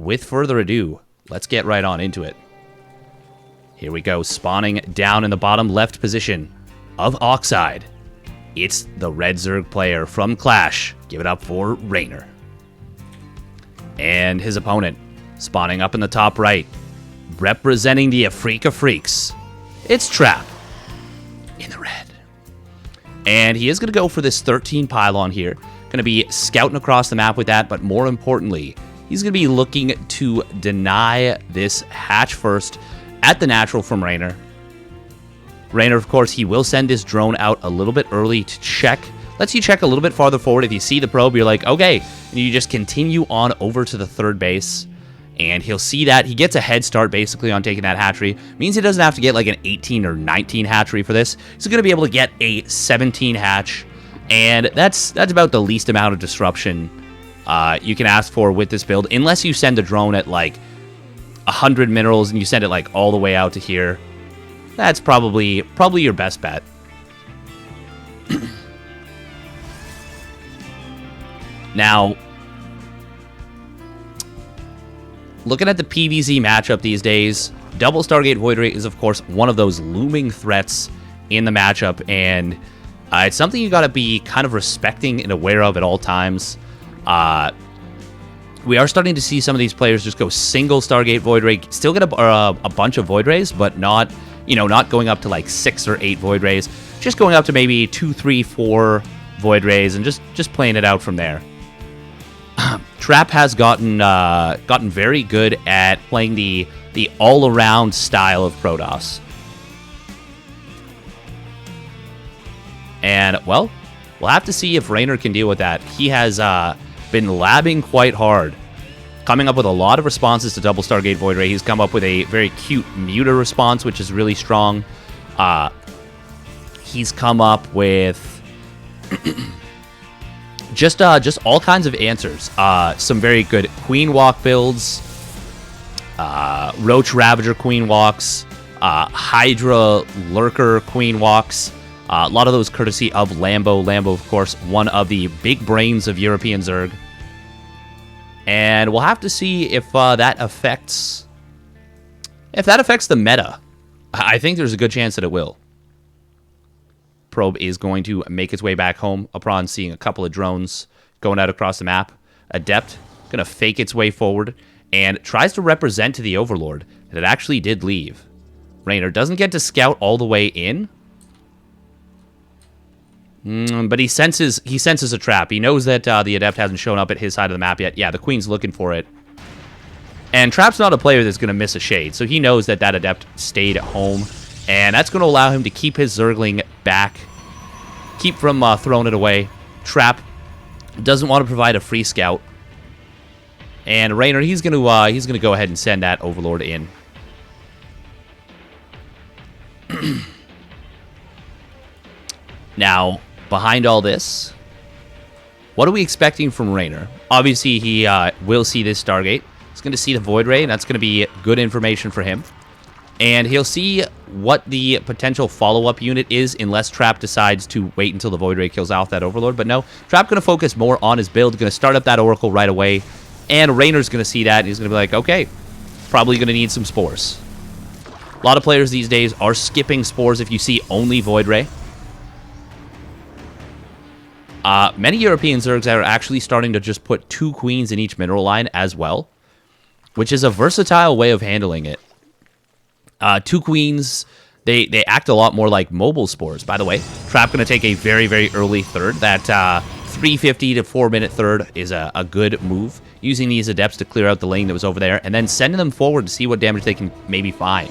with further ado, let's get right on into it. Here we go, spawning down in the bottom left position of Oxide. It's the Red Zerg player from Clash. Give it up for REYNOR. And his opponent, spawning up in the top right, representing the Afrika Freaks. It's Trap in the red. And he is going to go for this 13 pylon here. Going to be scouting across the map with that, but more importantly, he's going to be looking to deny this hatch first at the natural from REYNOR. REYNOR, of course, he will send this drone out a little bit early to check. Lets you check a little bit farther forward. If you see the probe, you're like, okay. And you just continue on over to the third base. And he'll see that. He gets a head start, basically, on taking that hatchery. Means he doesn't have to get, like, an 18 or 19 hatchery for this. He's going to be able to get a 17 hatch. And that's about the least amount of disruption you can ask for with this build. Unless you send a drone at, like, 100 minerals and you send it, like, all the way out to here. That's probably your best bet. Now, looking at the PvZ matchup these days, double Stargate Void Ray is, of course, one of those looming threats in the matchup, and it's something you got to be kind of respecting and aware of at all times. We are starting to see some of these players just go single Stargate Void Ray, still get a bunch of Void Rays, but not going up to like 6 or 8 Void Rays, just going up to maybe 2, 3, 4 Void Rays, and just playing it out from there. Trap has gotten very good at playing the all-around style of Protoss. And, well, we'll have to see if REYNOR can deal with that. He has been labbing quite hard, coming up with a lot of responses to double Stargate Void Ray. He's come up with a very cute muter response, which is really strong. He's come up with just all kinds of answers. Some very good Queen Walk builds, Roach Ravager Queen Walks, Hydra Lurker Queen Walks. A lot of those courtesy of Lambo. Lambo, of course, one of the big brains of European Zerg. And we'll have to see if that affects the meta. I think there's a good chance that it will. Probe is going to make its way back home upon seeing a couple of drones going out across the map. Adept going to fake its way forward and tries to represent to the Overlord that it actually did leave. REYNOR doesn't get to scout all the way in, but he senses a trap. He knows that the Adept hasn't shown up at his side of the map yet. Yeah, the Queen's looking for it. And Trap's not a player that's going to miss a shade, so he knows that Adept stayed at home. And that's going to allow him to keep his Zergling back, keep from throwing it away. Trap doesn't want to provide a free scout. And REYNOR, he's going to go ahead and send that Overlord in. Now, behind all this, what are we expecting from REYNOR? Obviously, he will see this Stargate. He's going to see the Void Ray, and that's going to be good information for him. And he'll see what the potential follow-up unit is, unless Trap decides to wait until the Void Ray kills off that Overlord. But no, Trap going to focus more on his build, going to start up that Oracle right away. And REYNOR's going to see that, and he's going to be like, okay, probably going to need some Spores. A lot of players these days are skipping Spores if you see only Void Ray. Many European Zergs are actually starting to just put 2 Queens in each mineral line as well, which is a versatile way of handling it. 2 Queens, they act a lot more like mobile Spores. By the way, Trap going to take a very, very early third. That 350 to 4-minute third is a good move, using these Adepts to clear out the lane that was over there, and then sending them forward to see what damage they can maybe find.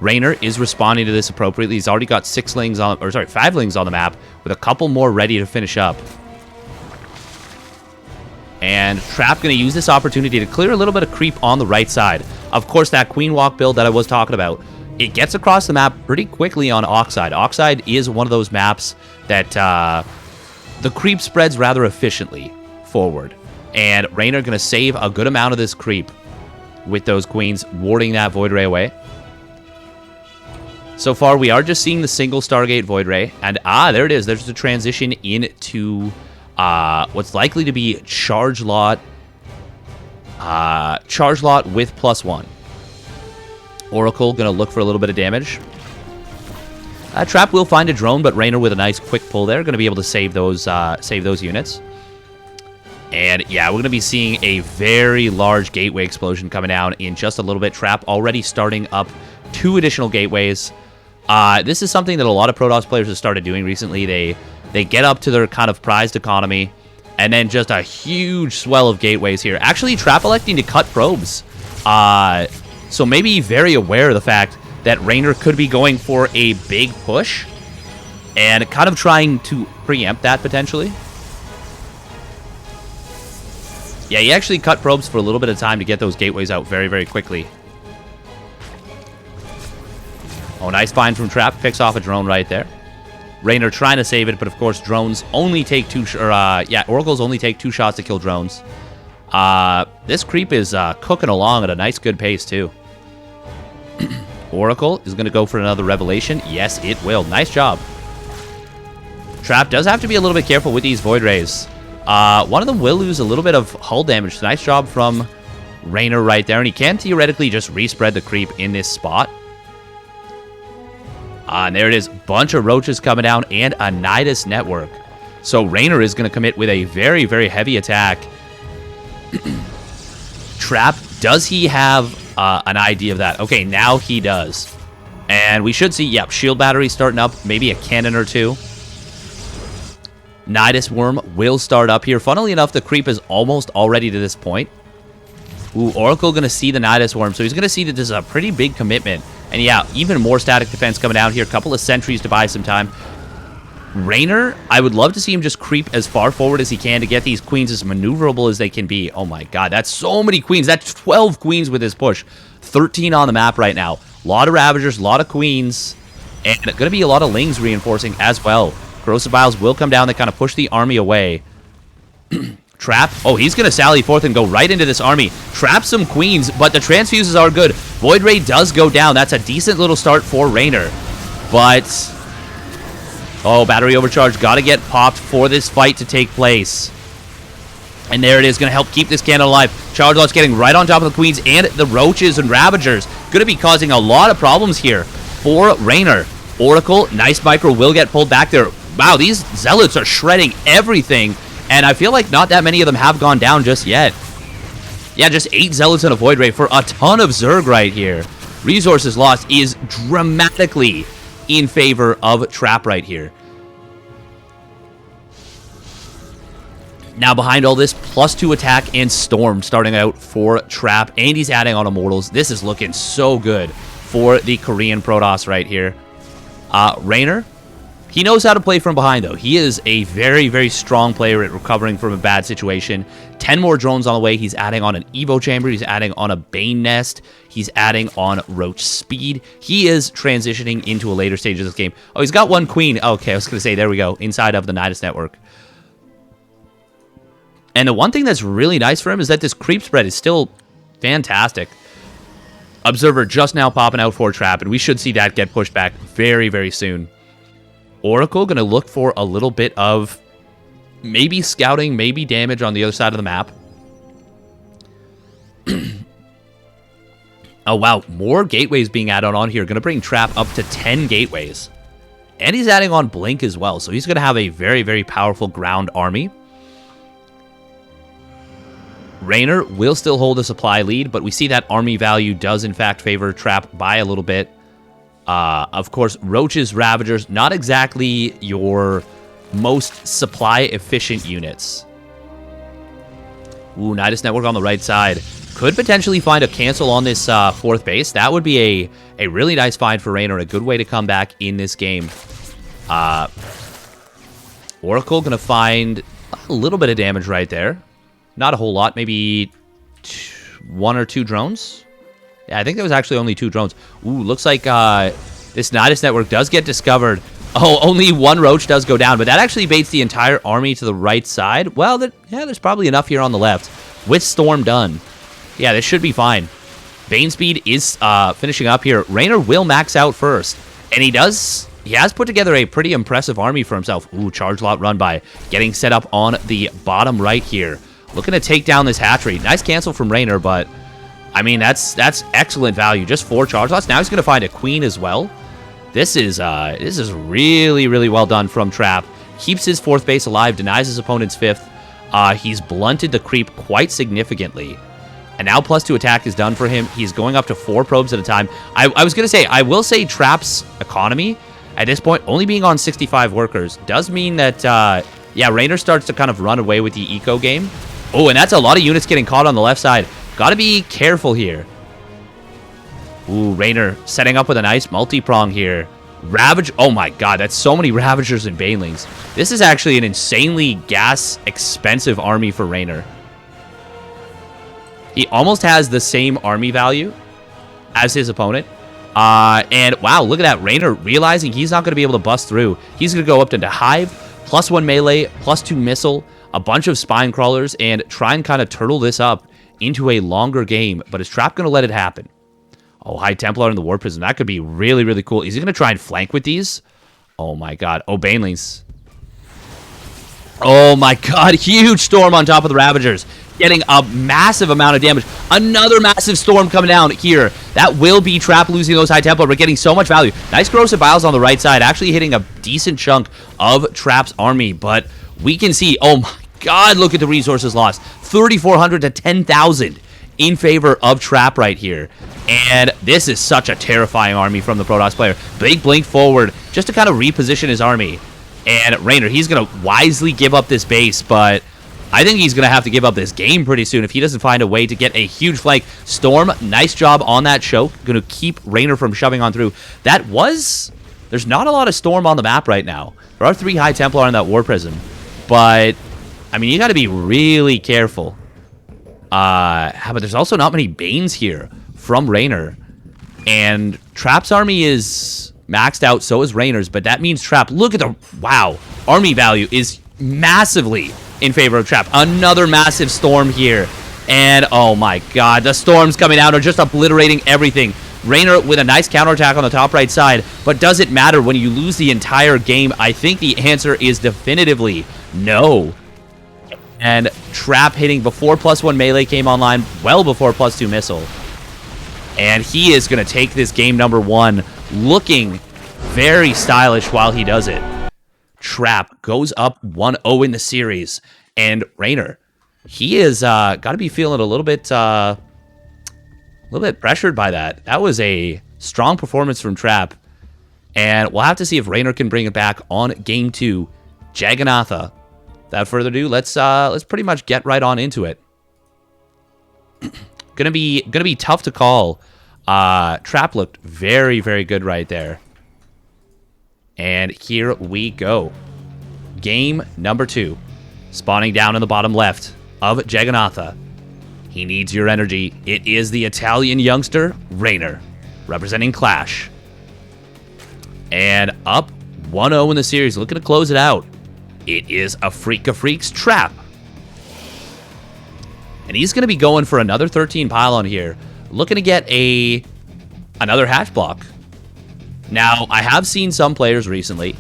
REYNOR is responding to this appropriately. He's already got 5 lings on the map, with a couple more ready to finish up. And Trap going to use this opportunity to clear a little bit of creep on the right side. Of course, that Queen Walk build that I was talking about, it gets across the map pretty quickly on Oxide. Oxide is one of those maps that the creep spreads rather efficiently forward. And REYNOR going to save a good amount of this creep with those Queens warding that Void Ray away. So far, we are just seeing the single Stargate Void Ray. And, there it is. There's the transition into what's likely to be Charge Lot Charge lot with +1. Oracle going to look for a little bit of damage. Trap will find a drone, but REYNOR with a nice quick pull there. Going to be able to save those units. And yeah, we're going to be seeing a very large gateway explosion coming down in just a little bit. Trap already starting up 2 additional gateways. This is something that a lot of Protoss players have started doing recently. They get up to their kind of prized economy, and then just a huge swell of gateways here. Actually, Trap electing to cut probes. So maybe very aware of the fact that REYNOR could be going for a big push, and kind of trying to preempt that potentially. Yeah, he actually cut probes for a little bit of time to get those gateways out very, very quickly. Oh, nice find from Trap. Picks off a drone right there. REYNOR trying to save it, but of course drones only take Oracles only take 2 shots to kill drones. This creep is cooking along at a nice good pace too. Oracle is going to go for another revelation. Yes, it will. Nice job. Trap does have to be a little bit careful with these Void Rays. One of them will lose a little bit of hull damage. Nice job from REYNOR right there, and he can theoretically just respread the creep in this spot. And there it is. Bunch of roaches coming down and a Nidus network. So REYNOR is going to commit with a very, very heavy attack. Trap, does he have an idea of that? Okay, now he does. And we should see, yep, shield battery starting up. Maybe a cannon or 2. Nidus Worm will start up here. Funnily enough, the creep is almost already to this point. Ooh, Oracle going to see the Nidus Worm. So he's going to see that this is a pretty big commitment. And yeah, even more static defense coming down here. A couple of sentries to buy some time. REYNOR, I would love to see him just creep as far forward as he can to get these queens as maneuverable as they can be. Oh my god, that's so many queens. That's 12 queens with his push. 13 on the map right now. A lot of Ravagers, a lot of queens. And going to be a lot of Lings reinforcing as well. Corrosive Vials will come down. They kind of push the army away. Trap. Oh, he's going to sally forth and go right into this army. Trap some queens, but the transfuses are good. Void Ray does go down. That's a decent little start for REYNOR. But... oh, battery overcharge. Got to get popped for this fight to take place. And there it is. Going to help keep this cannon alive. Charge Lot's getting right on top of the queens and the roaches and Ravagers. Going to be causing a lot of problems here for REYNOR. Oracle, nice micro, will get pulled back there. Wow, these Zealots are shredding everything. And I feel like not that many of them have gone down just yet. Yeah, just 8 Zealots and a Void Ray for a ton of Zerg right here. Resources lost is dramatically in favor of Trap right here. Now behind all this, +2 attack and Storm starting out for Trap. And he's adding on Immortals. This is looking so good for the Korean Protoss right here. REYNOR, he knows how to play from behind though. He is a very, very strong player at recovering from a bad situation. 10 more drones on the way. He's adding on an Evo Chamber. He's adding on a Bane Nest. He's adding on Roach Speed. He is transitioning into a later stage of this game. Oh, he's got 1 Queen. Okay, I was going to say, there we go. Inside of the Nidus network. And the one thing that's really nice for him is that this creep spread is still fantastic. Observer just now popping out for Trap, and we should see that get pushed back very, very soon. Oracle going to look for a little bit of maybe scouting, maybe damage on the other side of the map. Oh, wow. More gateways being added on here. Going to bring Trap up to 10 gateways. And he's adding on Blink as well. So he's going to have a very, very powerful ground army. REYNOR will still hold a supply lead, but we see that army value does in fact favor Trap by a little bit. Of course, Roaches, Ravagers, not exactly your most supply efficient units. Ooh, Nidus Network on the right side. Could potentially find a cancel on this 4th base. That would be a really nice find for REYNOR. A good way to come back in this game. Oracle going to find a little bit of damage right there. Not a whole lot, maybe 1 or 2 drones. Yeah, I think there was actually only 2 drones. Ooh, looks like this Nidus network does get discovered. Oh, only 1 roach does go down, but that actually baits the entire army to the right side. Well, there's probably enough here on the left. With Storm done. Yeah, this should be fine. Bane Speed is finishing up here. REYNOR will max out first, and he has put together a pretty impressive army for himself. Ooh, charge lot run by. Getting set up on the bottom right here. looking to take down this hatchery. Nice cancel from REYNOR, but I mean, that's excellent value. Just 4 charge lots. Now he's going to find a queen as well. This is really, really well done from Trap. Keeps his 4th base alive, denies his opponent's 5th. He's blunted the creep quite significantly. And now +2 attack is done for him. He's going up to 4 probes at a time. I was going to say, I will say Trap's economy, at this point, only being on 65 workers, does mean that, yeah, REYNOR starts to kind of run away with the eco game. Oh, and that's a lot of units getting caught on the left side. Got to be careful here. Ooh, REYNOR setting up with a nice multi-prong here. Ravage. Oh my god, that's so many Ravagers and Banelings. This is actually an insanely gas-expensive army for REYNOR. He almost has the same army value as his opponent. And wow, look at that. REYNOR realizing he's not going to be able to bust through. He's going to go up into Hive, +1 melee, +2 missile, a bunch of spine crawlers, and try and kind of turtle this up into a longer game. But is Trap going to let it happen? Oh, High Templar in the War Prison. That could be really, really cool. Is he going to try and flank with these? Oh my god. Oh, Banelings. Oh my god. Huge storm on top of the Ravagers. Getting a massive amount of damage. Another massive storm coming down here. That will be Trap losing those High Templar, but getting so much value. Nice Corrosive Biles on the right side. Actually hitting a decent chunk of Trap's army, but we can see, oh my god, look at the resources lost. 3,400 to 10,000 in favor of Trap right here. And this is such a terrifying army from the Protoss player. Big blink forward just to kind of reposition his army. And REYNOR, he's going to wisely give up this base, but I think he's going to have to give up this game pretty soon if he doesn't find a way to get a huge flank. Storm, nice job on that choke. Going to keep REYNOR from shoving on through. That was... There's not a lot of Storm on the map right now. There are 3 High Templar in that War Prism, but I mean, you got to be really careful. But there's also not many Banes here from REYNOR. And Trap's army is maxed out, so is REYNOR's, but that means Trap, look at the, wow, army value is massively in favor of Trap. Another massive storm here. And oh my god, the storms coming out are just obliterating everything. REYNOR with a nice counterattack on the top right side, but does it matter when you lose the entire game? I think the answer is definitively no. And Trap hitting before +1 melee came online, well before +2 missile. And he is going to take this game number 1, looking very stylish while he does it. Trap goes up 1-0 in the series. And REYNOR, he is got to be feeling a little bit pressured by that. That was a strong performance from Trap. And we'll have to see if REYNOR can bring it back on game 2. Jagannatha. Without further ado, let's pretty much get right on into it. Gonna be tough to call. Trap looked very, very good right there. And here we go. Game number 2. Spawning down in the bottom left of Jagannatha. He needs your energy. It is the Italian youngster, REYNOR, representing Clash. And up 1-0 in the series, looking to close it out. It is a Freak of Freaks Trap. And he's going to be going for another 13 pylon here. Looking to get another hatch block. Now, I have seen some players recently.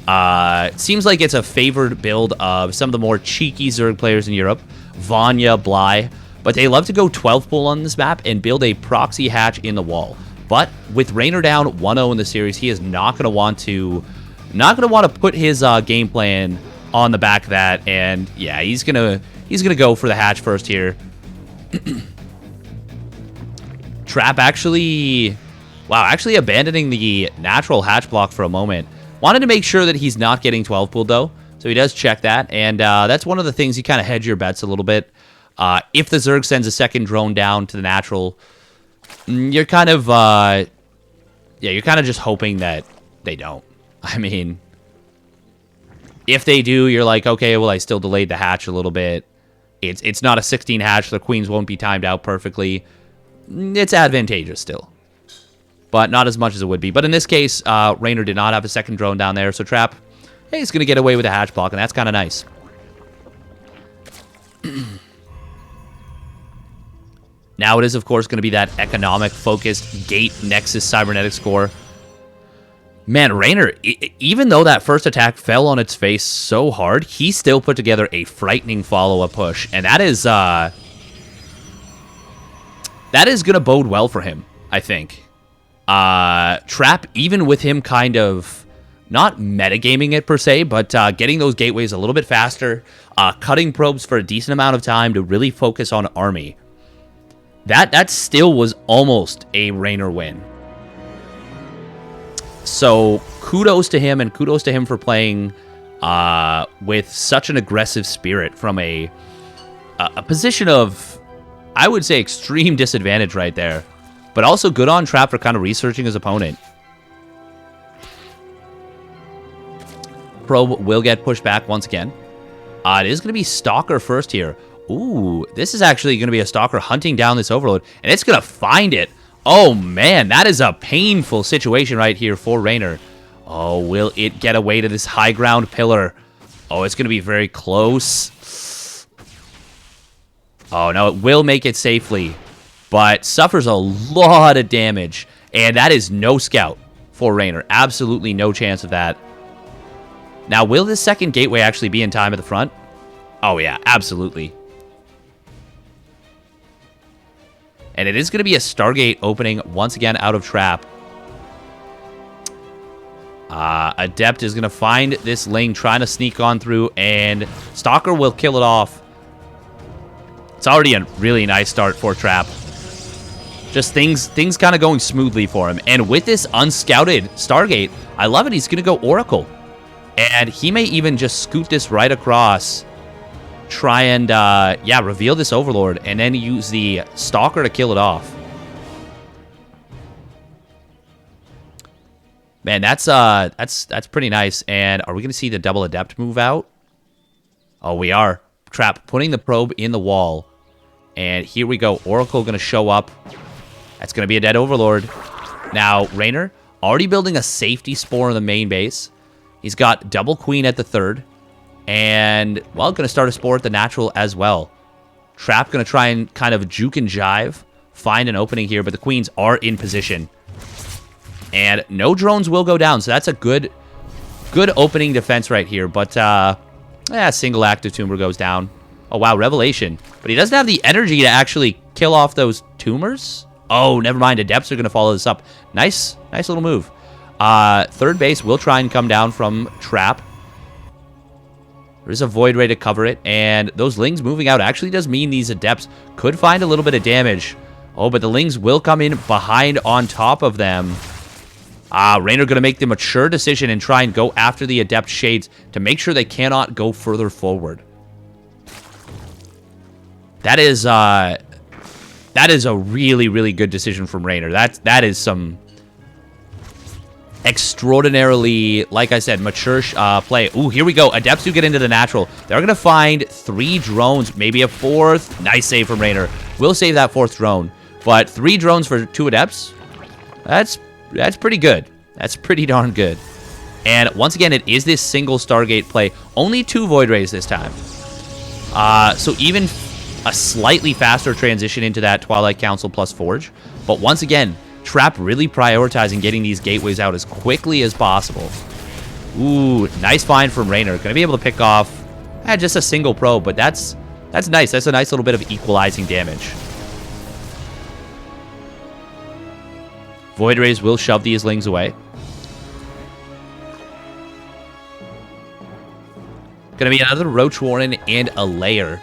It seems like it's a favored build of some of the more cheeky Zerg players in Europe. Vanya, Bly. But they love to go 12 pull on this map and build a proxy hatch in the wall. But with REYNOR down 1-0 in the series, he is not going to want to put his game plan on the back of that. And yeah, he's gonna go for the hatch first here. Trap actually abandoning the natural hatch block for a moment. Wanted to make sure that he's not getting 12 pulled though, so he does check that. And that's one of the things you kind of hedge your bets a little bit. If the Zerg sends a second drone down to the natural, you're kind of just hoping that they don't. I mean, if they do, you're like, okay, well, I still delayed the hatch a little bit. It's not a 16 hatch. The queens won't be timed out perfectly. It's advantageous still, but not as much as it would be. But in this case, REYNOR did not have a second drone down there, so Trap, hey, he's going to get away with a hatch block, and that's kind of nice. Now it is, of course, going to be that economic-focused Gate Nexus Cybernetics core. Man, REYNOR, even though that first attack fell on its face so hard, he still put together a frightening follow-up push. And that is going to bode well for him, I think. Trap, even with him kind of not metagaming it per se, but getting those gateways a little bit faster, cutting probes for a decent amount of time to really focus on army. That still was almost a REYNOR win. So kudos to him, and kudos to him for playing with such an aggressive spirit from a position of, I would say, extreme disadvantage right there. But also good on Trap for kind of researching his opponent. Probe will get pushed back once again. It is going to be Stalker first here. Ooh, this is actually going to be a Stalker hunting down this Overload, and it's going to find it. Oh, man, that is a painful situation right here for REYNOR. Oh, will it get away to this high ground pillar? Oh, it's going to be very close. Oh, no, it will make it safely, but suffers a lot of damage, and that is no scout for REYNOR. Absolutely no chance of that. Now, will this second gateway actually be in time at the front? Oh, yeah, absolutely. And it is going to be a Stargate opening once again out of Trap. Adept is going to find this Ling trying to sneak on through, and Stalker will kill it off. It's already a really nice start for Trap. Just things kind of going smoothly for him. And with this unscouted Stargate, I love it. He's going to go Oracle. And he may even just scoot this right across. Try and, yeah, reveal this Overlord, and then use the Stalker to kill it off. Man, that's pretty nice. And are we going to see the double Adept move out? Oh, we are. Trap putting the probe in the wall. And here we go. Oracle going to show up. That's going to be a dead Overlord. Now, REYNOR already building a safety spore in the main base. He's got double Queen at the third. And, well, going to start a spore at the natural as well. Trap going to try and kind of juke and jive. Find an opening here, but the Queens are in position. And no drones will go down, so that's a good opening defense right here. But, yeah, single active tumor goes down. Oh, wow, Revelation. But he doesn't have the energy to actually kill off those tumors. Oh, never mind. Adepts are going to follow this up. Nice little move. Third base will try and come down from Trap. There's a Void Ray to cover it, and those Lings moving out actually does mean these Adepts could find a little bit of damage. Oh, but the Lings will come in behind on top of them. REYNOR going to make the mature decision and try and go after the Adept Shades to make sure they cannot go further forward. That is a really, really good decision from REYNOR. That is some extraordinarily, like I said, mature play. Ooh, here we go. Adepts do get into the natural. They're going to find 3 drones, maybe a 4th. Nice save from REYNOR. We'll save that 4th drone. But 3 drones for 2 Adepts? That's pretty good. That's pretty darn good. And once again, it is this single Stargate play. Only 2 Void Rays this time. So even a slightly faster transition into that Twilight Council plus Forge. But once again, Trap really prioritizing getting these gateways out as quickly as possible. Ooh, nice find from REYNOR. Going to be able to pick off just a single probe, but that's nice. That's a nice little bit of equalizing damage. Void Rays will shove these Lings away. Going to be another Roach Warren and a Lair.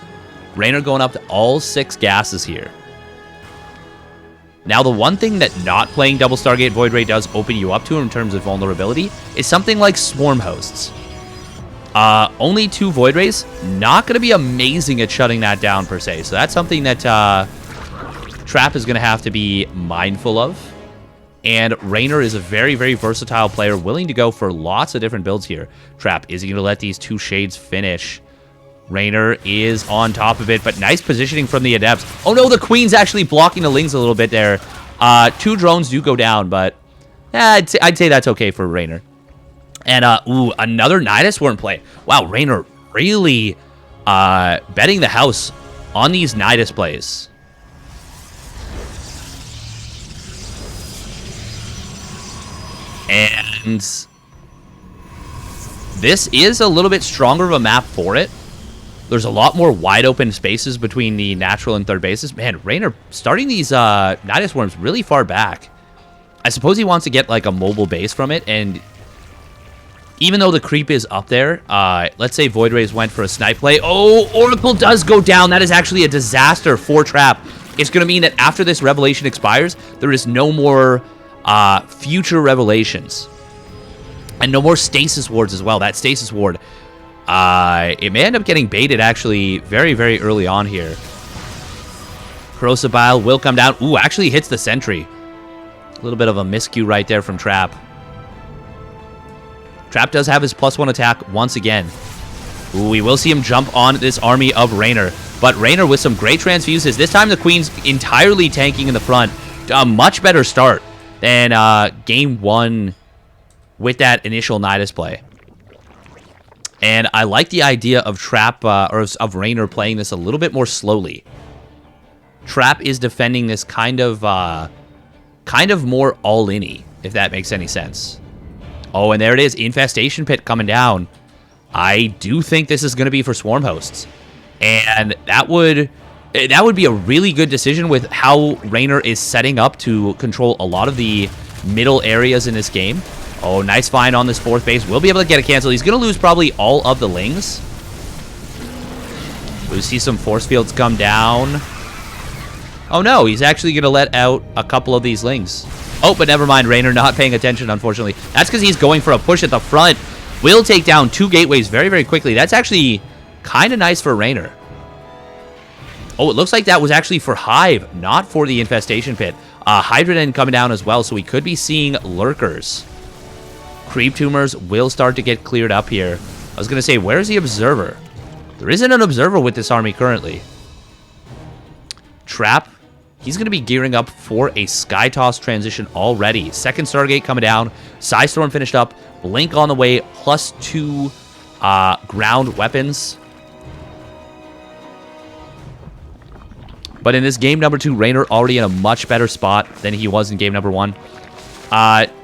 REYNOR going up to all 6 gases here. Now, the one thing that not playing double Stargate Void Ray does open you up to in terms of vulnerability is something like Swarm Hosts. Only 2 Void Rays, not going to be amazing at shutting that down per se. So that's something that Trap is going to have to be mindful of. And REYNOR is a very, very versatile player, willing to go for lots of different builds here. Trap, is he going to let these 2 Shades finish? REYNOR is on top of it, but nice positioning from the Adepts. Oh no, the Queen's actually blocking the Lings a little bit there. 2 drones do go down, but I'd say that's okay for REYNOR. And, ooh, another Nidus Worm play. Wow, REYNOR really betting the house on these Nidus plays. And this is a little bit stronger of a map for it. There's a lot more wide open spaces between the natural and third bases. Man, REYNOR starting these Nidus Worms really far back. I suppose he wants to get like a mobile base from it, and even though the creep is up there, let's say Void Rays went for a snipe play. Oh, Oracle does go down. That is actually a disaster for Trap. It's going to mean that after this Revelation expires, there is no more future Revelations. And no more Stasis Wards as well. That Stasis Ward, it may end up getting baited actually very, very early on here. Corrosive Bile will come down. Ooh, actually hits the sentry. A little bit of a miscue right there from Trap. Trap does have his +1 attack once again. Ooh, we will see him jump on this army of REYNOR. But REYNOR with some great transfuses. This time the Queen's entirely tanking in the front. A much better start than game 1 with that initial Nidus play. And I like the idea of Trap, or of REYNOR playing this a little bit more slowly. Trap is defending this kind of more all-in-y, if that makes any sense. Oh, and there it is, Infestation Pit coming down. I do think this is going to be for Swarm Hosts. And that would be a really good decision with how REYNOR is setting up to control a lot of the middle areas in this game. Oh, nice find on this fourth base. We'll be able to get a cancel. He's going to lose probably all of the Lings. We see some force fields come down. Oh no, he's actually going to let out a couple of these Lings. Oh, but never mind. REYNOR not paying attention, unfortunately. That's because he's going for a push at the front. Will take down 2 gateways very, very quickly. That's actually kind of nice for REYNOR. Oh, it looks like that was actually for Hive, not for the Infestation Pit. Hydrogen coming down as well, so we could be seeing Lurkers. Creep Tumors will start to get cleared up here. I was going to say, where's the Observer? There isn't an Observer with this army currently. Trap, he's going to be gearing up for a Sky Toss transition already. Second Stargate coming down. Psystorm finished up. Blink on the way, +2 ground weapons. But in this game number 2, REYNOR already in a much better spot than he was in game number 1.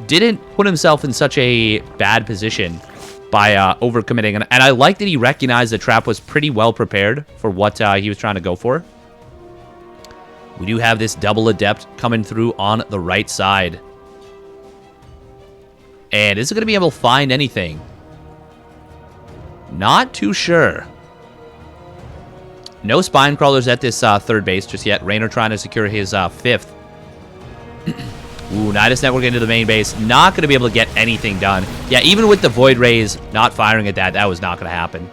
Didn't put himself in such a bad position by overcommitting. And I like that he recognized that Trap was pretty well prepared for what he was trying to go for. We do have this double Adept coming through on the right side. And is it going to be able to find anything? Not too sure. No Spine Crawlers at this third base just yet. REYNOR trying to secure his 5th. Ooh, Nidus Network into the main base. Not going to be able to get anything done. Yeah, even with the Void Rays not firing at that was not going to happen.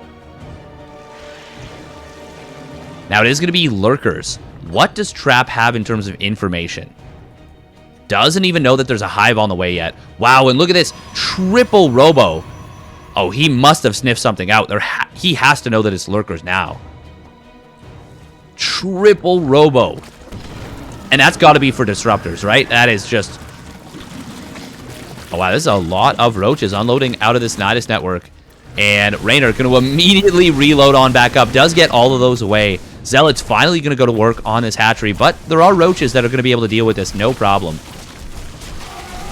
Now, it is going to be Lurkers. What does Trap have in terms of information? Doesn't even know that there's a Hive on the way yet. Wow, and look at this. Triple Robo. Oh, he must have sniffed something out. He has to know that it's Lurkers now. Triple Robo. And that's got to be for Disruptors, right? That is just... Oh, wow, this is a lot of Roaches unloading out of this Nidus Network. And REYNOR going to immediately reload on back up. Does get all of those away. Zealot's finally going to go to work on this hatchery. But there are Roaches that are going to be able to deal with this. No problem.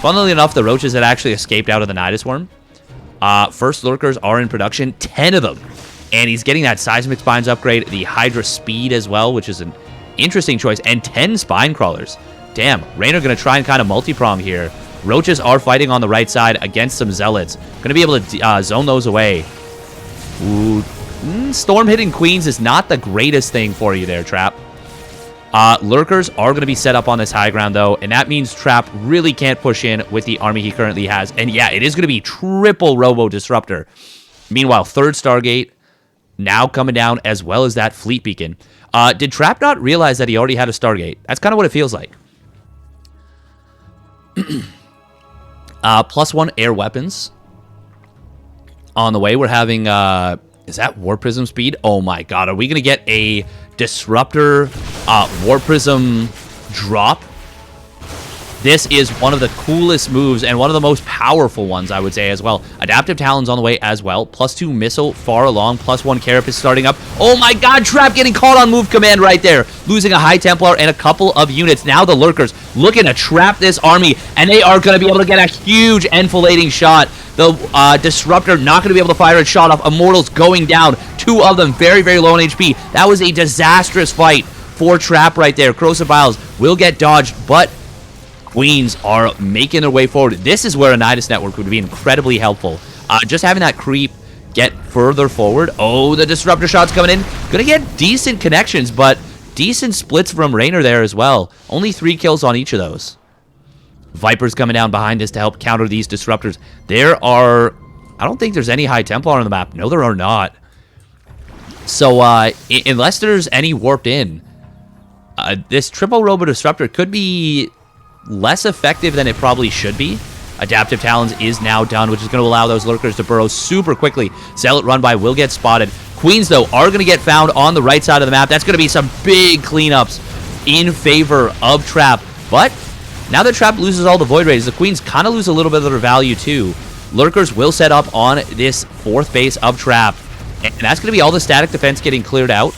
Funnily enough, the Roaches that actually escaped out of the Nidus Worm. First Lurkers are in production. 10 of them. And he's getting that Seismic Spines upgrade. The Hydra Speed as well, which is an interesting choice. And 10 Spine Crawlers. Damn, REYNOR going to try and kind of multi-prong here. Roaches are fighting on the right side against some Zealots. Going to be able to zone those away. Ooh, Storm hitting Queens is not the greatest thing for you there, Trap. Lurkers are going to be set up on this high ground, though, and that means Trap really can't push in with the army he currently has. And yeah, it is going to be triple Robo Disruptor. Meanwhile, third Stargate now coming down, as well as that Fleet Beacon. Did Trap not realize that he already had a Stargate? That's kind of what it feels like. +1 air weapons on the way. We're having... is that War Prism speed? Oh my god, are we going to get a Disruptor War Prism drop? This is one of the coolest moves and one of the most powerful ones, I would say, as well. Adaptive Talon's on the way as well. +2 missile far along. +1 Carapace starting up. Oh my god, Trap getting caught on move command right there. Losing a High Templar and a couple of units. Now the Lurkers looking to trap this army, and they are going to be able to get a huge enfilading shot. The Disruptor not going to be able to fire a shot off. Immortals going down. 2 of them very, very low on HP. That was a disastrous fight for Trap right there. Corrosive Vials will get dodged, but Queens are making their way forward. This is where a Nidus network would be incredibly helpful. Just having that creep get further forward. Oh, the Disruptor shot's coming in. Gonna get decent connections, but decent splits from REYNOR there as well. Only 3 kills on each of those. Viper's coming down behind this to help counter these Disruptors. There are... I don't think there's any High Templar on the map. No, there are not. So, unless there's any warped in, this triple Robo Disruptor could be less effective than it probably should be. Adaptive Talons is now done, which is going to allow those Lurkers to burrow super quickly. Zealot run by will get spotted. Queens, though, are going to get found on the right side of the map. That's going to be some big cleanups in favor of Trap. But now that Trap loses all the Void Rays, the Queens kind of lose a little bit of their value, too. Lurkers will set up on this 4th base of Trap. And that's going to be all the static defense getting cleared out.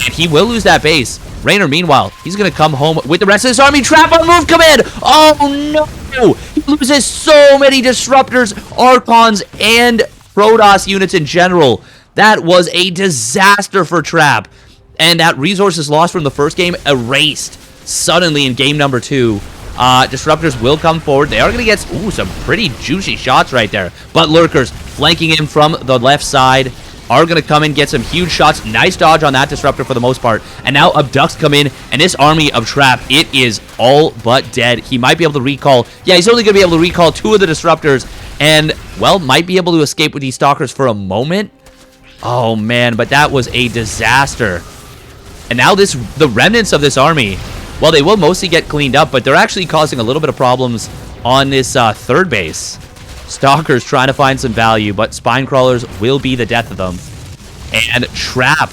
And he will lose that base. REYNOR, meanwhile, he's going to come home with the rest of his army. Trap on move command. Oh, no. He loses so many Disruptors, Archons, and Protoss units in general. That was a disaster for Trap. And that resources lost from the first game erased suddenly in game number 2. Disruptors will come forward. They are going to get some pretty juicy shots right there. But Lurkers flanking him from the left side are going to come in, get some huge shots. Nice dodge on that Disruptor for the most part. And now Abducts come in, and this army of Trap, it is all but dead. He might be able to recall. Yeah, he's only going to be able to recall 2 of the Disruptors, and, well, might be able to escape with these Stalkers for a moment. Oh, man, but that was a disaster. And now the remnants of this army, well, they will mostly get cleaned up, but they're actually causing a little bit of problems on this 3rd base. Stalkers trying to find some value, but Spine Crawlers will be the death of them. And Trap,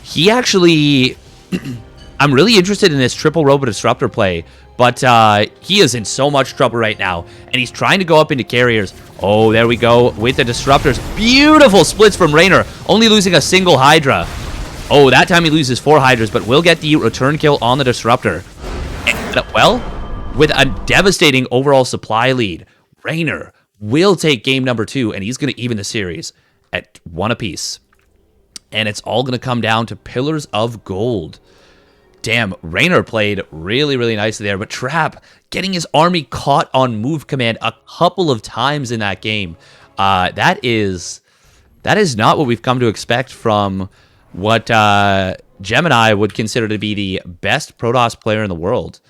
he actually... I'm really interested in this triple Robo Disruptor play, but he is in so much trouble right now, and he's trying to go up into carriers. Oh, there we go with the Disruptors. Beautiful splits from REYNOR, only losing a single Hydra. Oh, that time he loses 4 Hydras, but will get the return kill on the Disruptor. And, well, with a devastating overall supply lead, REYNOR will take game number 2, and he's going to even the series at 1 apiece. And it's all going to come down to Pillars of Gold. Damn, REYNOR played really, really nicely there, but Trap getting his army caught on move command a couple of times in that game. That is not what we've come to expect from what Gemini would consider to be the best Protoss player in the world.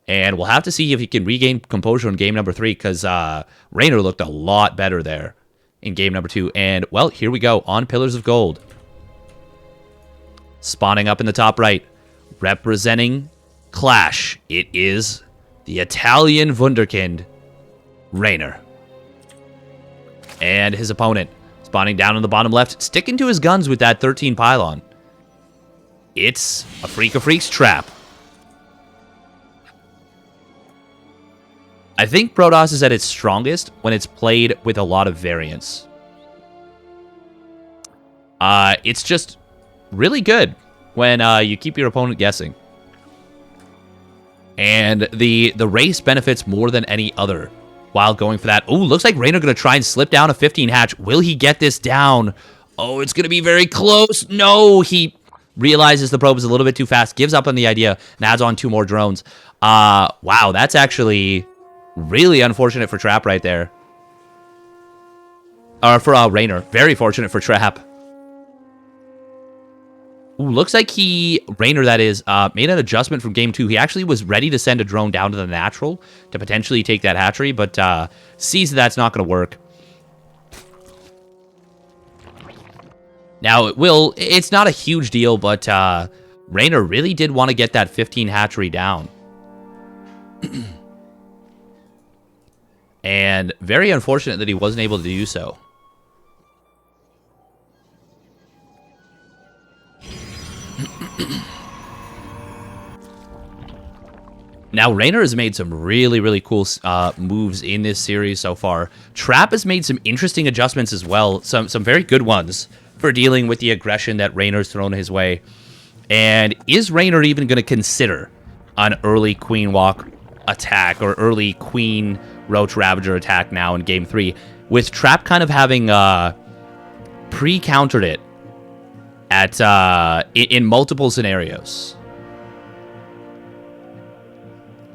And we'll have to see if he can regain composure in game number 3, because REYNOR looked a lot better there in game number 2. And, well, here we go on Pillars of Gold. Spawning up in the top right, representing Clash, it is the Italian Wunderkind, REYNOR. And his opponent, spawning down in the bottom left, sticking to his guns with that 13 pylon. It's a Freak of Freaks Trap. I think Protoss is at its strongest when it's played with a lot of variance. It's just really good when you keep your opponent guessing. And the race benefits more than any other while going for that. Oh, looks like REYNOR going to try and slip down a 15 hatch. Will he get this down? Oh, it's going to be very close. No, he realizes the probe is a little bit too fast, gives up on the idea, and adds on 2 more drones. Wow, that's actually really unfortunate for Trap right there. Or for REYNOR. Very fortunate for Trap. Ooh, looks like REYNOR, that is, made an adjustment from game 2. He actually was ready to send a drone down to the natural to potentially take that hatchery, but sees that's not going to work. Now, it's not a huge deal, but REYNOR really did want to get that 15 hatchery down. And very unfortunate that he wasn't able to do so. Now, REYNOR has made some really, really cool moves in this series so far. Trap has made some interesting adjustments as well, some very good ones for dealing with the aggression that REYNOR's thrown his way. And is REYNOR even going to consider an early Queen Walk attack or early Queen Roach Ravager attack now in Game 3, with Trap kind of having pre-countered it at in multiple scenarios?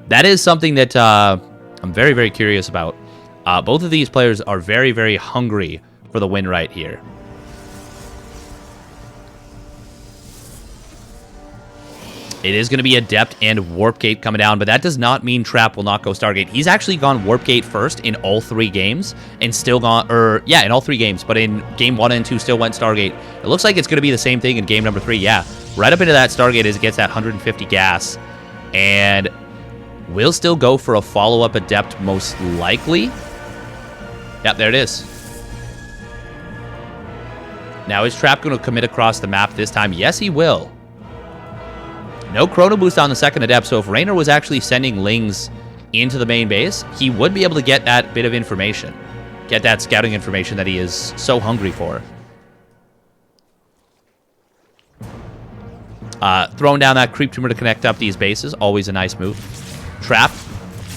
That is something that I'm very, very curious about. Both of these players are very, very hungry for the win right here. It is going to be Adept and Warp Gate coming down, but that does not mean Trap will not go Stargate. He's actually gone Warp Gate first in all 3 games, and still gone, in all 3 games, but in Game 1 and 2 still went Stargate. It looks like it's going to be the same thing in Game number 3, yeah. Right up into that Stargate as it gets that 150 gas, and we'll still go for a follow-up Adept most likely. Yep, there it is. Now, is Trap going to commit across the map this time? Yes, he will. No Chrono Boost on the second Adept, so if REYNOR was actually sending Lings into the main base, he would be able to get that bit of information. Get that scouting information that he is so hungry for. Throwing down that Creep Tumor to connect up these bases, always a nice move. Trap,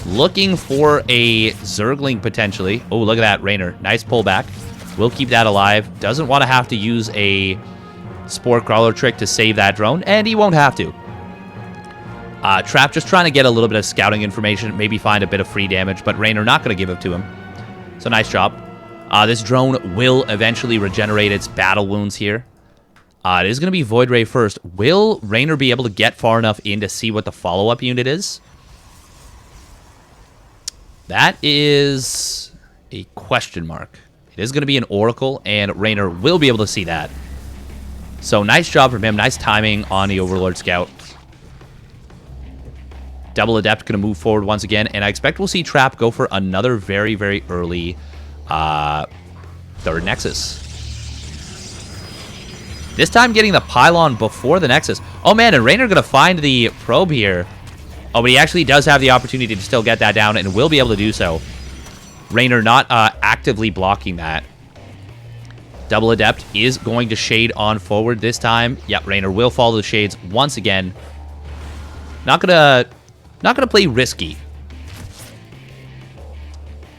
looking for a Zergling potentially. Oh, look at that, REYNOR. Nice pullback. We'll keep that alive. Doesn't want to have to use a Spore Crawler trick to save that drone, and he won't have to. Trap just trying to get a little bit of scouting information, maybe find a bit of free damage, but REYNOR not going to give it to him. So nice job. This drone will eventually regenerate its battle wounds here. It is going to be Void Ray first. Will REYNOR be able to get far enough in to see what the follow-up unit is? That is a question mark. It is going to be an Oracle, and REYNOR will be able to see that. So nice job from him. Nice timing on the Overlord Scout. Double Adept going to move forward once again, and I expect we'll see Trap go for another very, very early third Nexus. This time getting the Pylon before the Nexus. Oh man, and REYNOR going to find the probe here. Oh, but he actually does have the opportunity to still get that down and will be able to do so. REYNOR not actively blocking that. Double Adept is going to shade on forward this time. Yep, REYNOR will follow the shades once again. Not gonna play risky.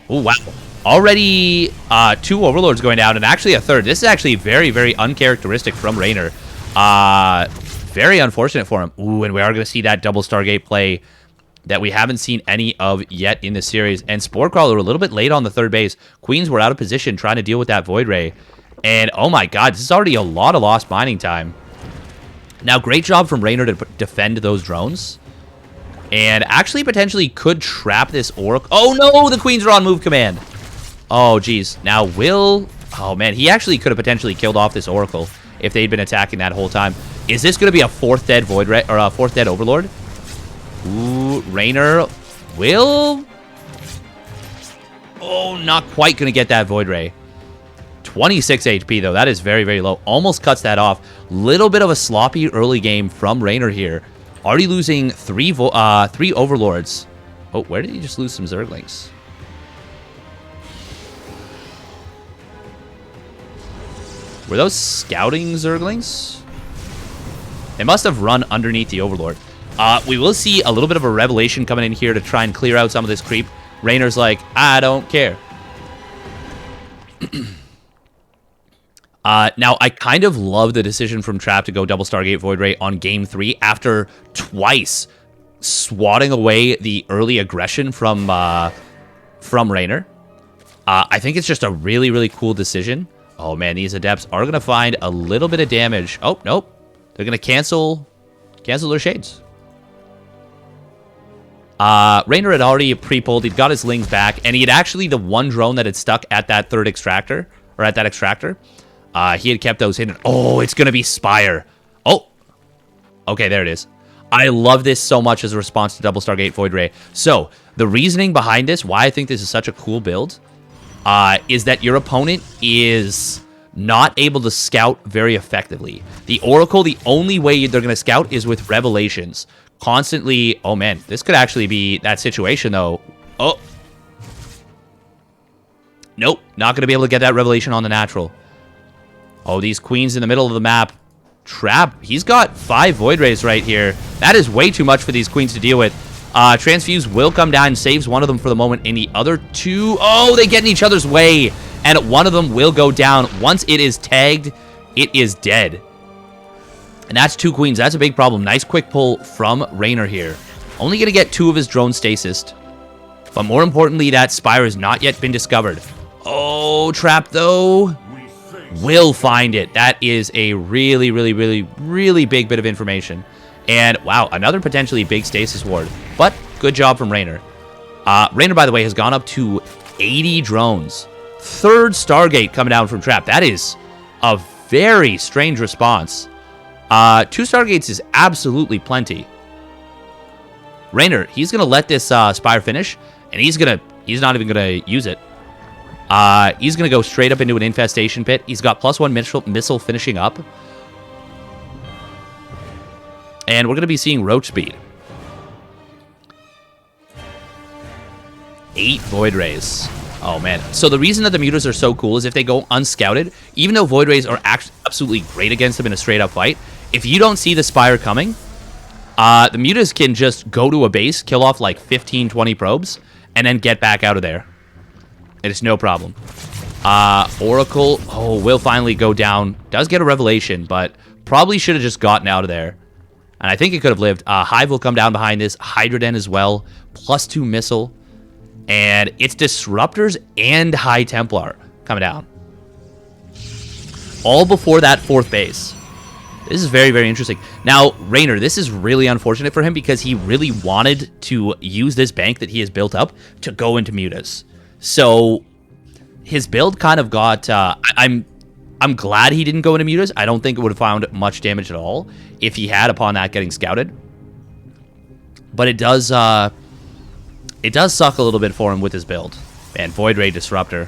Oh wow. Already 2 Overlords going down, and actually a third. This is actually very, very uncharacteristic from REYNOR. Very unfortunate for him. Ooh, and we are going to see that double Stargate play that we haven't seen any of yet in the series. And Spore Crawler a little bit late on the third base. Queens were out of position trying to deal with that Void Ray. And oh my god, this is already a lot of lost mining time. Now, great job from REYNOR to defend those drones. And actually potentially could trap this Oracle. Oh no, the Queens are on move command. Oh geez. Now will... Oh man, he actually could have potentially killed off this Oracle if they'd been attacking that whole time. Is this going to be a 4th dead Void Ray, or a 4th dead Overlord? Ooh, REYNOR will... Oh, not quite going to get that Void Ray. 26 HP, though. That is very, very low. Almost cuts that off. Little bit of a sloppy early game from REYNOR here. Already losing 3 Overlords. Oh, where did he just lose some Zerglings? Were those scouting Zerglings? They must have run underneath the Overlord. We will see a little bit of a revelation coming in here to try and clear out some of this creep. REYNOR's like, I don't care. Now, I kind of love the decision from Trap to go double Stargate Void Ray on Game 3 after twice swatting away the early aggression from REYNOR. I think it's just a really, really cool decision. Oh, man, these Adepts are going to find a little bit of damage. Oh, nope. They're going to cancel their shades. REYNOR had already pre-pulled. He'd got his Lings back, and he had actually the one drone that had stuck at that third extractor, or at that extractor. He had kept those hidden. Oh, it's going to be Spire. Oh. Okay, there it is. I love this so much as a response to Double Stargate Void Ray. So, the reasoning behind this, why I think this is such a cool build, is that your opponent is not able to scout very effectively. The Oracle, the only way they're going to scout is with Revelations. constantly... Oh, man. This could actually be that situation, though. Oh. Nope. Not going to be able to get that revelation on the natural. Oh, these queens in the middle of the map. Trap. He's got 5 Void Rays right here. That is way too much for these queens to deal with. Transfuse will come down and saves one of them for the moment. And the other 2... Oh, they get in each other's way. And one of them will go down. Once it is tagged, it is dead. And that's 2 queens. That's a big problem. Nice quick pull from REYNOR here. Only going to get 2 of his drones stasis. But more importantly, that Spire has not yet been discovered. Oh, Trap, though, will find it. That is a really, really, really, really big bit of information. And, wow, another potentially big stasis ward. But good job from REYNOR. REYNOR, by the way, has gone up to 80 drones. 3rd Stargate coming down from Trap. That is a very strange response. 2 Stargates is absolutely plenty. REYNOR, he's going to let this Spire finish, and he's not even going to use it. He's going to go straight up into an infestation pit. He's got +1 missile finishing up. And we're going to be seeing Roach Speed. 8 Void Rays. Oh, man. So the reason that the Mutas are so cool is if they go unscouted, even though Void Rays are absolutely great against them in a straight-up fight, if you don't see the Spire coming, the Mutas can just go to a base, kill off like 15, 20 probes, and then get back out of there. It's no problem. Oracle, will finally go down. Does get a revelation, but probably should have just gotten out of there. And I think it could have lived. Hive will come down behind this. Hydroden as well. +2 missile. And it's Disruptors and High Templar coming down. All before that 4th base. This is very, very interesting. Now, REYNOR, this is really unfortunate for him because he really wanted to use this bank that he has built up to go into Mutas. So his build kind of got... I'm glad he didn't go into Mutas. I don't think it would have found much damage at all if he had upon that getting scouted. But it does suck a little bit for him with his build. And Void Ray Disruptor.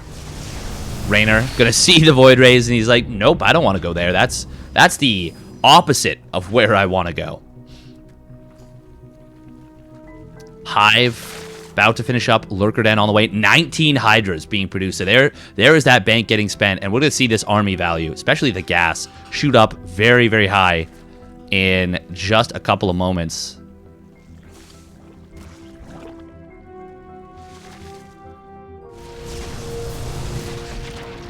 REYNOR gonna see the Void Rays and he's like, nope, I don't want to go there. That's the opposite of where I want to go. Hive about to finish up. Lurker Den on the way. 19 Hydras being produced. So there is that bank getting spent. And we're going to see this army value, especially the gas, shoot up very, very high in just a couple of moments.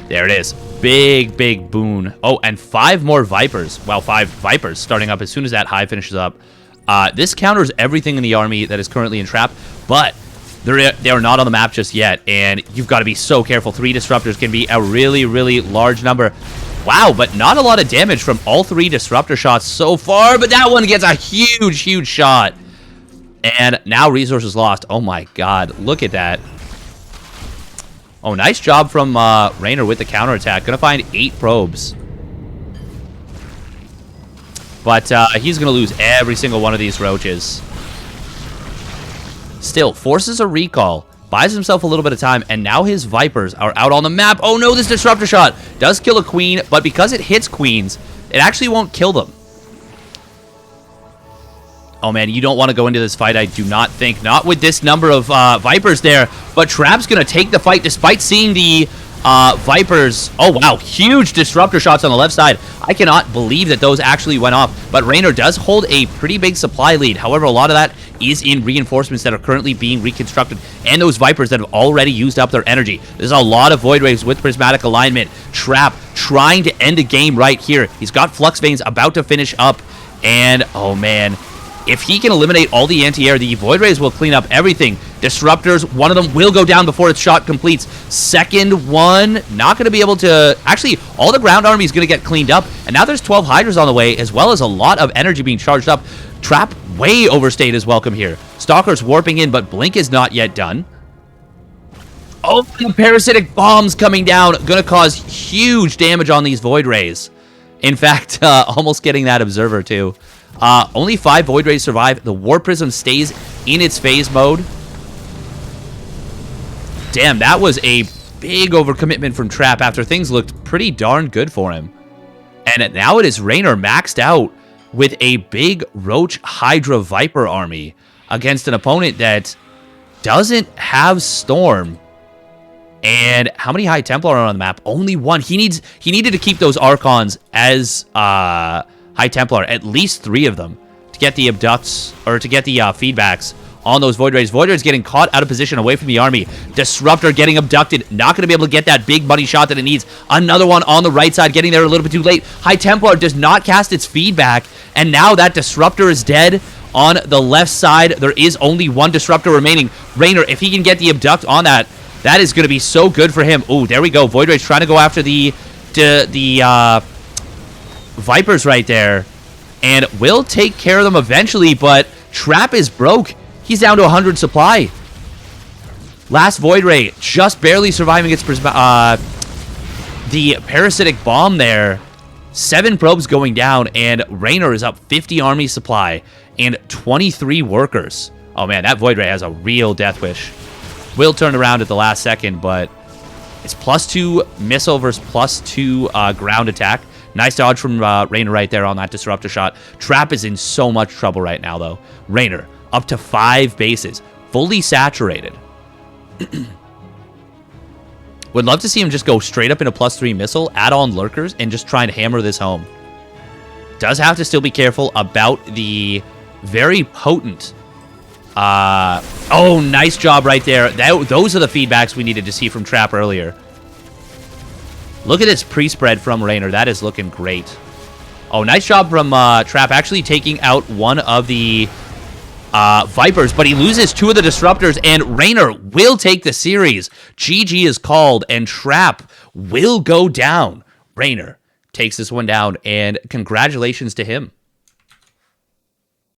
There it is. Big, big boon. Oh, and 5 more Vipers. Well, 5 Vipers starting up as soon as that Hive finishes up. This counters everything in the army that is currently in Trap, but they are not on the map just yet, and you've got to be so careful. 3 Disruptors can be a really, really large number. Wow, but not a lot of damage from all 3 Disruptor shots so far, but that one gets a huge, huge shot. And now resources lost. Oh my god, look at that. Oh, nice job from REYNOR with the counterattack. Gonna find 8 probes. But he's gonna lose every single one of these roaches. Still, forces a recall. Buys himself a little bit of time, and now his Vipers are out on the map. Oh no, this Disruptor shot does kill a queen, but because it hits queens, it actually won't kill them. Oh man, you don't want to go into this fight, I do not think. Not with this number of Vipers there, but Trap's going to take the fight despite seeing the Vipers. Oh wow, huge Disruptor shots on the left side. I cannot believe that those actually went off, but REYNOR does hold a pretty big supply lead. However, a lot of that is in reinforcements that are currently being reconstructed, and those Vipers that have already used up their energy. There's a lot of Void Waves with Prismatic Alignment. Trap trying to end a game right here. He's got Flux Veins about to finish up, and oh man, if he can eliminate all the anti-air, the Void Rays will clean up everything. Disruptors, one of them will go down before its shot completes. Second one, not going to be able to... Actually, all the ground army is going to get cleaned up. And now there's 12 Hydras on the way, as well as a lot of energy being charged up. Trap way overstayed his welcome here. Stalker's warping in, but Blink is not yet done. Oh, the Parasitic Bombs coming down. Going to cause huge damage on these Void Rays. In fact, almost getting that Observer, too. Only 5 Void Rays survive. The War Prism stays in its phase mode. Damn, that was a big overcommitment from Trap after things looked pretty darn good for him. And now it is REYNOR maxed out. with a big Roach Hydra Viper army against an opponent that doesn't have Storm. And how many High Templar are on the map? Only one. He needed to keep those Archons as High Templar, at least 3 of them, to get the abducts, or to get the feedbacks on those Void Rays. Void Rays getting caught out of position away from the army. Disruptor getting abducted. Not going to be able to get that big money shot that it needs. Another one on the right side, getting there a little bit too late. High Templar does not cast its feedback, and now that Disruptor is dead. On the left side, there is only one Disruptor remaining. REYNOR, if he can get the abduct on that, that is going to be so good for him. Ooh, there we go. Void Rage trying to go after the Vipers right there. And will take care of them eventually, but Trap is broke. He's down to 100 supply. Last Void Ray just barely surviving its the parasitic bomb there. 7 probes going down, and REYNOR is up 50 army supply and 23 workers. Oh man, that Void Ray has a real death wish. Will turn around at the last second, but it's +2 missile versus +2 ground attack. Nice dodge from REYNOR right there on that Disruptor shot. Trap is in so much trouble right now, though. REYNOR up to 5 bases, fully saturated. Would love to see him just go straight up into +3 missile, add on lurkers, and just try and hammer this home. Does have to still be careful about the very potent... oh, nice job right there. Those are the feedbacks we needed to see from Trap earlier. Look at this pre-spread from REYNOR. That is looking great. Oh, nice job from Trap actually taking out one of the Vipers, but he loses 2 of the Disruptors, and REYNOR will take the series. GG is called, and Trap will go down. REYNOR takes this one down, and congratulations to him.